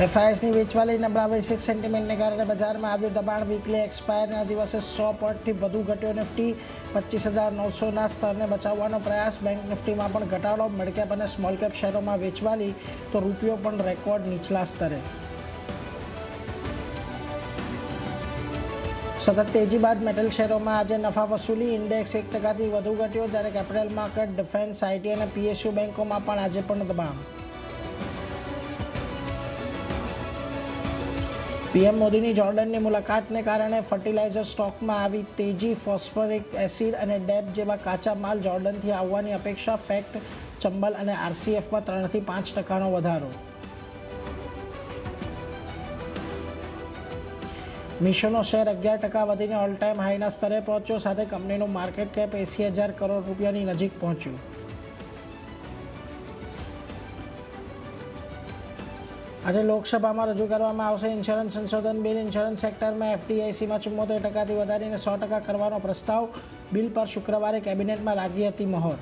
એફઆઈએસની વેચવાલી નબળા વૈશ્વિક સેન્ટિમેન્ટને કારણે બજારમાં આવ્યું દબાણ. વીકલી એક્સપાયરના દિવસે 100 પોઈન્ટથી વધુ ઘટ્યો નિફ્ટી. 25,900ના સ્તરને બચાવવાનો પ્રયાસ. બેંક નિફ્ટીમાં પણ ઘટાડો. મિડ કેપ અને સ્મોલ કેપ શેરોમાં વેચવાલી તો રૂપિયો પણ રેકોર્ડ નીચલા સ્તરે. સતત તેજી બાદ મેટલ શેરોમાં આજે નફા વસૂલી. ઇન્ડેક્સ 1%થી વધુ ઘટ્યો, જ્યારે કેપિટલ માર્કેટ, ડિફેન્સ, આઈટી અને પીએસયુ બેંકોમાં પણ આજે પણ દબાણ. પીએમ મોદીની જોર્ડનની મુલાકાતને કારણે ફર્ટિલાઇઝર સ્ટોકમાં આવી તેજી. ફોસ્ફરિક એસિડ અને ડેપ જેવા કાચા માલ જોર્ડનથી આવવાની અપેક્ષા. ફેક્ટ, ચંબલ અને આરસીએફમાં 3થી 5% વધારો. મીશોનો શેર 11% વધીને ઓલ ટાઈમ હાઈના સ્તરે પહોંચ્યો. સાથે કંપનીનું માર્કેટ કેપ 80,000 કરોડ રૂપિયાની નજીક પહોંચ્યું. આજે લોકસભામાં રજૂ કરવામાં આવશે ઇન્સ્યોરન્સ સંશોધન બિલ. ઇન્સ્યોરન્સ સેક્ટરમાં એફડીઆઈસીમાં 74%થી વધારીને 100% કરવાનો પ્રસ્તાવ. બિલ પર શુક્રવારે કેબિનેટમાં લાગી હતી મહોર.